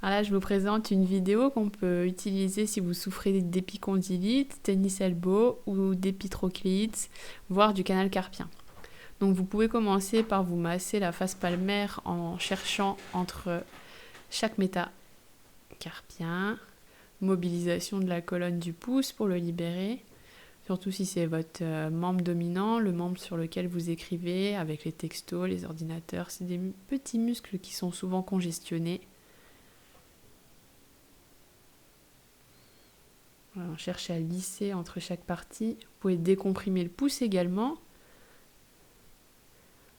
Alors là, je vous présente une vidéo qu'on peut utiliser si vous souffrez d'épicondylite, tennis elbow ou d'épitrocléite, voire du canal carpien. Donc vous pouvez commencer par vous masser la face palmaire en cherchant entre chaque métacarpien, mobilisation de la colonne du pouce pour le libérer, surtout si c'est votre membre dominant, le membre sur lequel vous écrivez avec les textos, les ordinateurs. C'est des petits muscles qui sont souvent congestionnés. Voilà, on cherche à lisser entre chaque partie. Vous pouvez décomprimer le pouce également.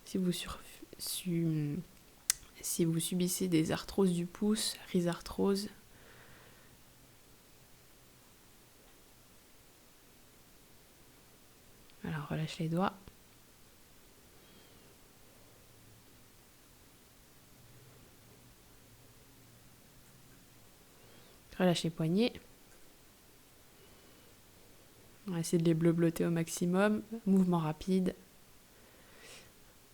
Si vous subissez des arthroses du pouce, rhizarthrose. Alors relâche les doigts. Relâche les poignets. On va essayer de les bleu-bleuter au maximum. Mouvement rapide.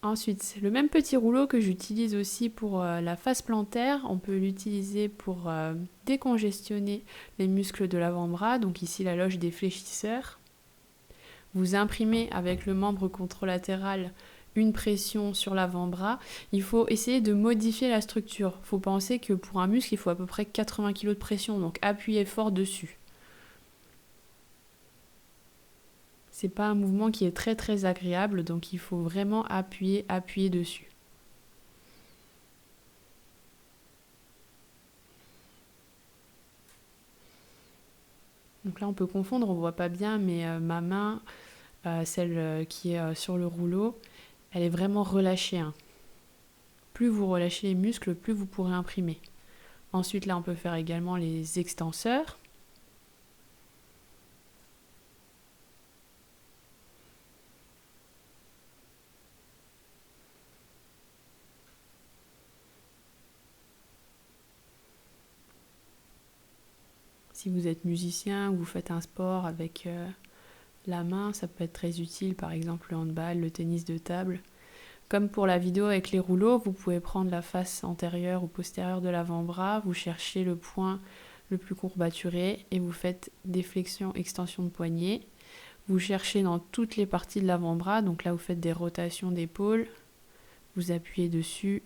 Ensuite, le même petit rouleau que j'utilise aussi pour la face plantaire, on peut l'utiliser pour décongestionner les muscles de l'avant-bras, donc ici la loge des fléchisseurs. Vous imprimez avec le membre contralatéral une pression sur l'avant-bras. Il faut essayer de modifier la structure. Il faut penser que pour un muscle, il faut à peu près 80 kg de pression, donc appuyez fort dessus. C'est pas un mouvement qui est très très agréable, donc il faut vraiment appuyer dessus. Donc là on peut confondre, on voit pas bien, mais ma main, celle qui est sur le rouleau, elle est vraiment relâchée. Hein. Plus vous relâchez les muscles, plus vous pourrez imprimer. Ensuite là on peut faire également les extenseurs. Si vous êtes musicien ou vous faites un sport avec la main, ça peut être très utile, par exemple le handball, le tennis de table. Comme pour la vidéo avec les rouleaux, vous pouvez prendre la face antérieure ou postérieure de l'avant-bras, vous cherchez le point le plus courbaturé et vous faites des flexions, extensions de poignet. Vous cherchez dans toutes les parties de l'avant-bras, donc là vous faites des rotations d'épaule, vous appuyez dessus.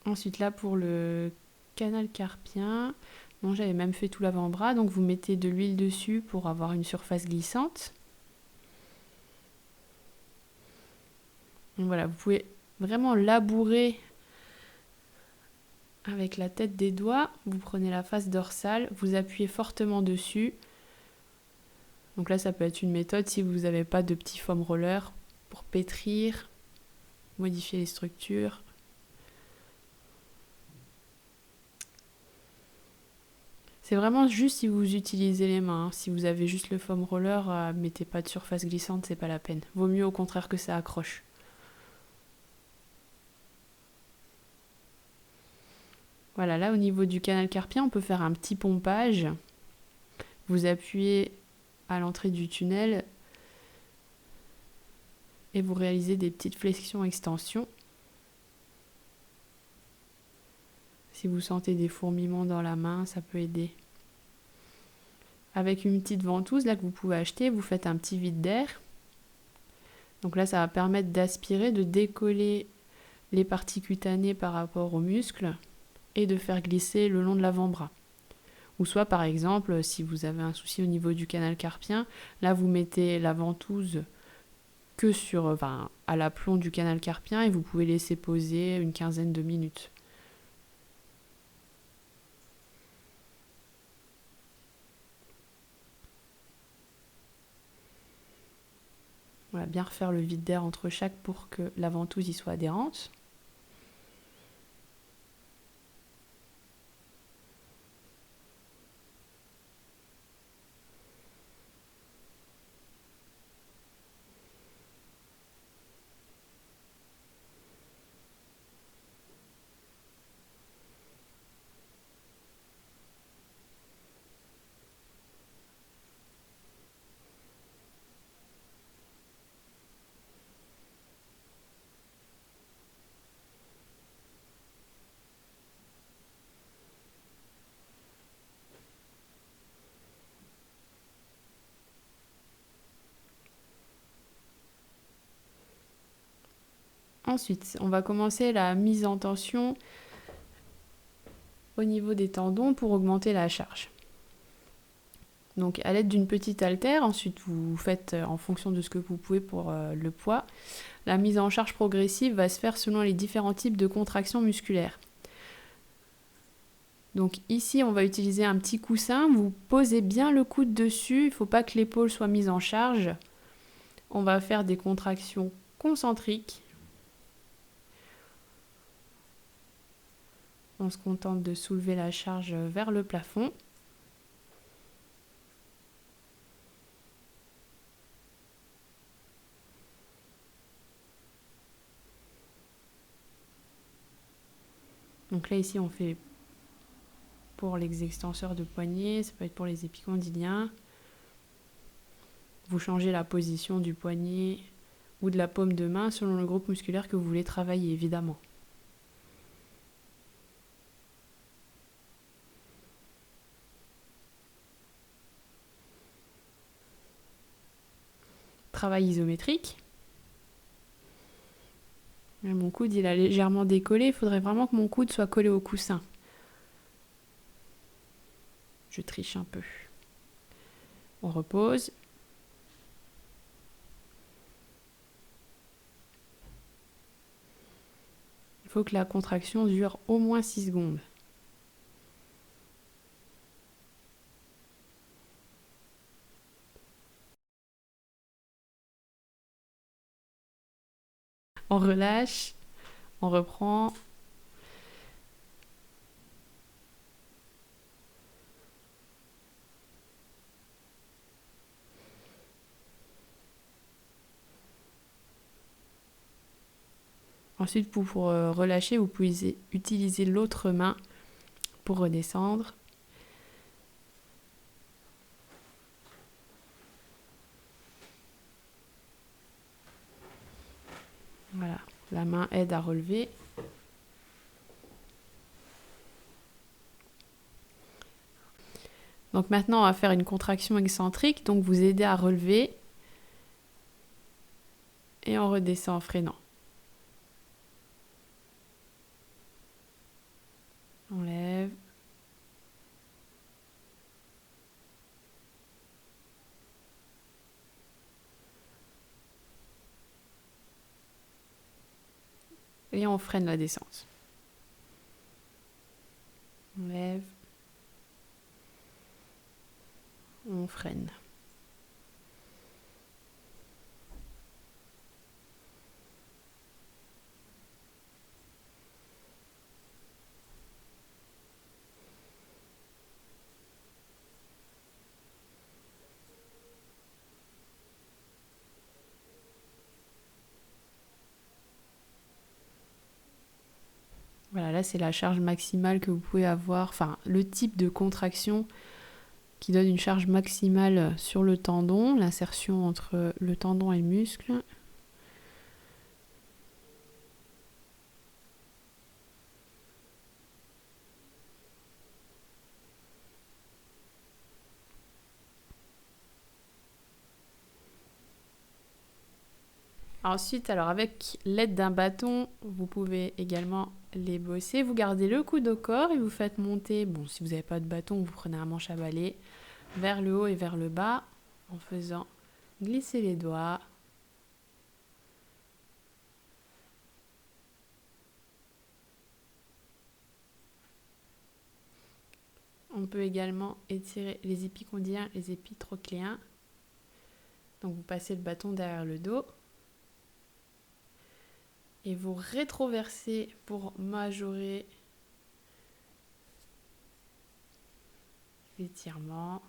Ensuite là pour le canal carpien, bon, j'avais même fait tout l'avant-bras, donc vous mettez de l'huile dessus pour avoir une surface glissante. Donc voilà, vous pouvez vraiment labourer avec la tête des doigts. Vous prenez la face dorsale, vous appuyez fortement dessus. Donc là, ça peut être une méthode si vous n'avez pas de petit foam roller pour pétrir, modifier les structures. C'est vraiment juste si vous utilisez les mains. Hein. Si vous avez juste le foam roller, mettez pas de surface glissante, c'est pas la peine. Vaut mieux au contraire que ça accroche. Voilà, là au niveau du canal carpien, on peut faire un petit pompage. Vous appuyez à l'entrée du tunnel et vous réalisez des petites flexions-extensions. Si vous sentez des fourmillements dans la main, ça peut aider. Avec une petite ventouse là que vous pouvez acheter, vous faites un petit vide d'air. Donc là, ça va permettre d'aspirer, de décoller les parties cutanées par rapport aux muscles et de faire glisser le long de l'avant-bras. Ou soit par exemple, si vous avez un souci au niveau du canal carpien, là vous mettez la ventouse que à l'aplomb du canal carpien et vous pouvez laisser poser une quinzaine de minutes. Voilà, bien refaire le vide d'air entre chaque pour que la ventouse y soit adhérente. Ensuite, on va commencer la mise en tension au niveau des tendons pour augmenter la charge. Donc à l'aide d'une petite haltère, ensuite vous faites en fonction de ce que vous pouvez pour le poids. La mise en charge progressive va se faire selon les différents types de contractions musculaires. Donc ici, on va utiliser un petit coussin. Vous posez bien le coude dessus. Il ne faut pas que l'épaule soit mise en charge. On va faire des contractions concentriques. On se contente de soulever la charge vers le plafond. Donc là, ici, on fait pour les extenseurs de poignet, ça peut être pour les épicondyliens. Vous changez la position du poignet ou de la paume de main selon le groupe musculaire que vous voulez travailler, évidemment. Travail isométrique. Mon coude, il a légèrement décollé. Il faudrait vraiment que mon coude soit collé au coussin. Je triche un peu. On repose. Il faut que la contraction dure au moins 6 secondes. On relâche. On reprend. Ensuite, pour relâcher, vous pouvez utiliser l'autre main pour redescendre. Voilà, la main aide à relever. Donc maintenant, on va faire une contraction excentrique, donc vous aidez à relever. Et on redescend en freinant. On lève. Et on freine la descente. On lève. On freine. Voilà, là c'est la charge maximale que vous pouvez avoir, enfin le type de contraction qui donne une charge maximale sur le tendon, l'insertion entre le tendon et le muscle. Ensuite, alors avec l'aide d'un bâton, vous pouvez également les bosser. Vous gardez le coude au corps et vous faites monter, bon si vous n'avez pas de bâton, vous prenez un manche à balai, vers le haut et vers le bas en faisant glisser les doigts. On peut également étirer les épicondyliens, les épitrochléens. Donc vous passez le bâton derrière le dos. Et vous rétroversez pour majorer l'étirement.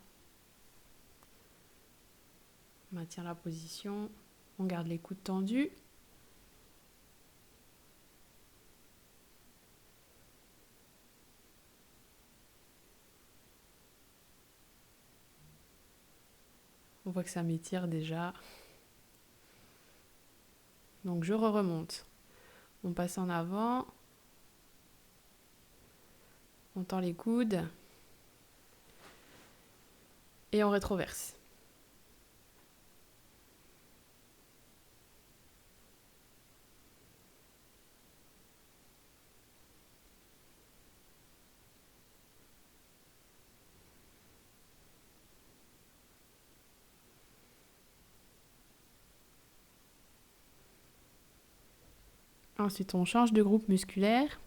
On maintient la position. On garde les coudes tendus. On voit que ça m'étire déjà. Donc je remonte. On passe en avant. On tend les coudes. Et on rétroverse. Ensuite, on change de groupe musculaire.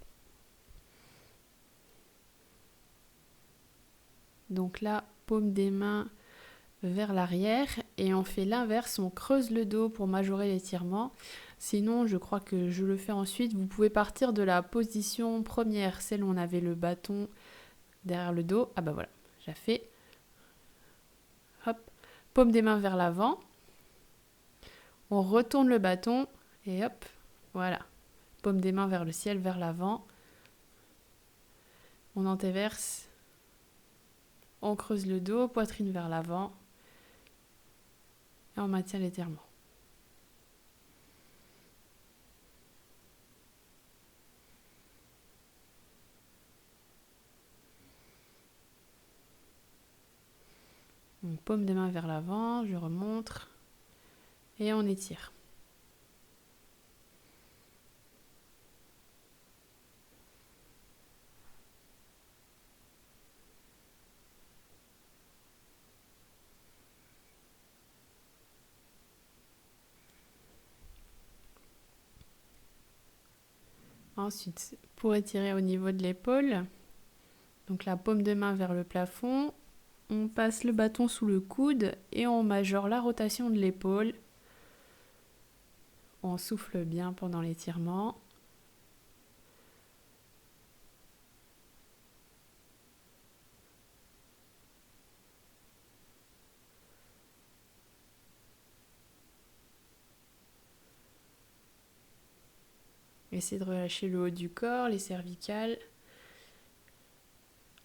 Donc là, paume des mains vers l'arrière et on fait l'inverse, on creuse le dos pour majorer l'étirement. Sinon, je crois que je le fais ensuite. Vous pouvez partir de la position première, celle où on avait le bâton derrière le dos. Ah bah voilà, j'ai fait. Hop, paume des mains vers l'avant. On retourne le bâton et hop, voilà. Paume des mains vers le ciel, vers l'avant. On antéverse. On creuse le dos, poitrine vers l'avant. Et on maintient l'étirement. Donc, paume des mains vers l'avant, je remonte et on étire. Ensuite, pour étirer au niveau de l'épaule, donc la paume de main vers le plafond, on passe le bâton sous le coude et on majore la rotation de l'épaule. On souffle bien pendant l'étirement. Essayez de relâcher le haut du corps, les cervicales.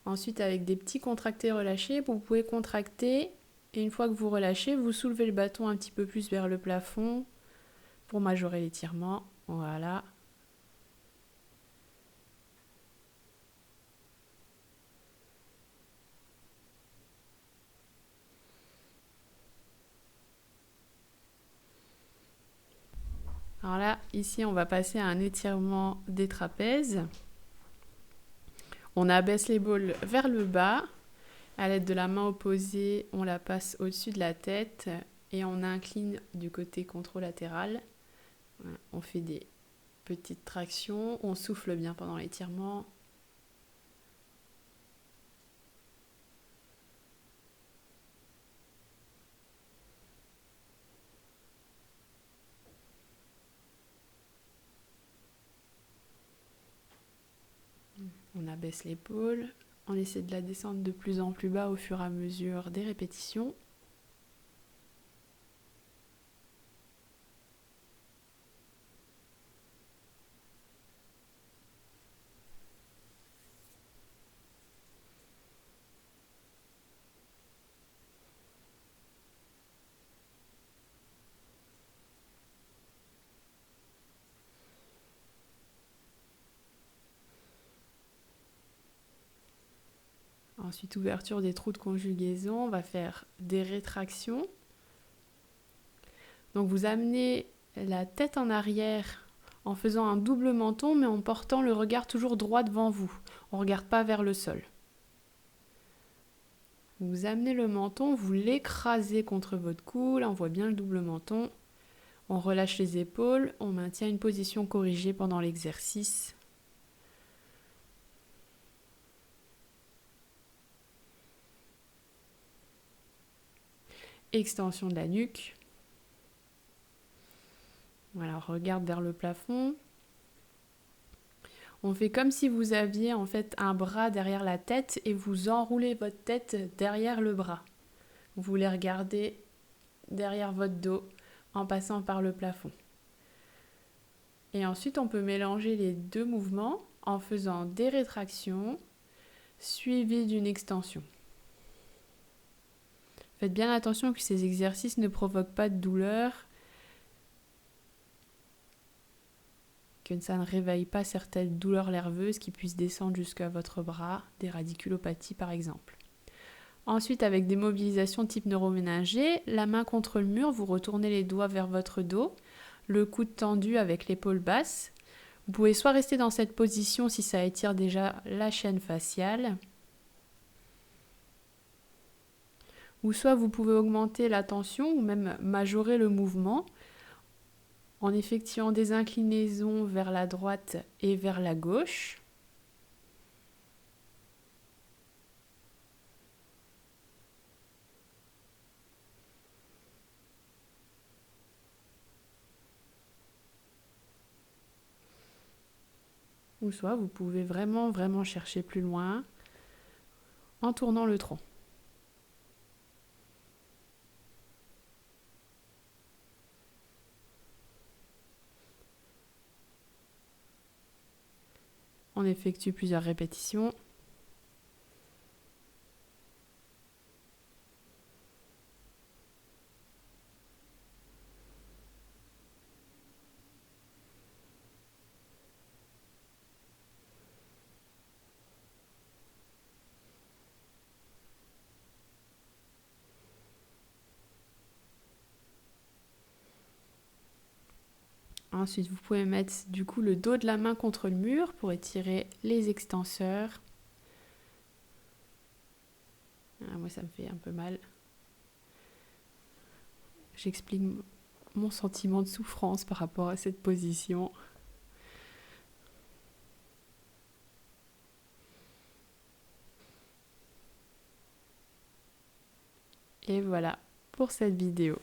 Ensuite, avec des petits contractés relâchés, vous pouvez contracter et une fois que vous relâchez, vous soulevez le bâton un petit peu plus vers le plafond pour majorer l'étirement. Voilà. Alors là, ici, on va passer à un étirement des trapèzes. On abaisse l'épaule vers le bas. À l'aide de la main opposée, on la passe au-dessus de la tête et on incline du côté contralatéral. Voilà, on fait des petites tractions. On souffle bien pendant l'étirement. On abaisse l'épaule, on essaie de la descendre de plus en plus bas au fur et à mesure des répétitions. Ensuite, ouverture des trous de conjugaison, on va faire des rétractions. Donc vous amenez la tête en arrière en faisant un double menton, mais en portant le regard toujours droit devant vous. On ne regarde pas vers le sol. Vous amenez le menton, vous l'écrasez contre votre cou, là on voit bien le double menton. On relâche les épaules, on maintient une position corrigée pendant l'exercice. Extension de la nuque. Voilà, on regarde vers le plafond. On fait comme si vous aviez en fait un bras derrière la tête et vous enroulez votre tête derrière le bras. Vous voulez regarder derrière votre dos en passant par le plafond. Et ensuite, on peut mélanger les deux mouvements en faisant des rétractions suivies d'une extension. Faites bien attention que ces exercices ne provoquent pas de douleur, que ça ne réveille pas certaines douleurs nerveuses qui puissent descendre jusqu'à votre bras, des radiculopathies par exemple. Ensuite, avec des mobilisations type neuroméningée, la main contre le mur, vous retournez les doigts vers votre dos, le coude tendu avec l'épaule basse. Vous pouvez soit rester dans cette position si ça étire déjà la chaîne faciale, ou soit vous pouvez augmenter la tension ou même majorer le mouvement en effectuant des inclinaisons vers la droite et vers la gauche. Ou soit vous pouvez vraiment chercher plus loin en tournant le tronc. On effectue plusieurs répétitions. Ensuite, vous pouvez mettre du coup le dos de la main contre le mur pour étirer les extenseurs. Ah, moi, ça me fait un peu mal. J'explique mon sentiment de souffrance par rapport à cette position. Et voilà pour cette vidéo.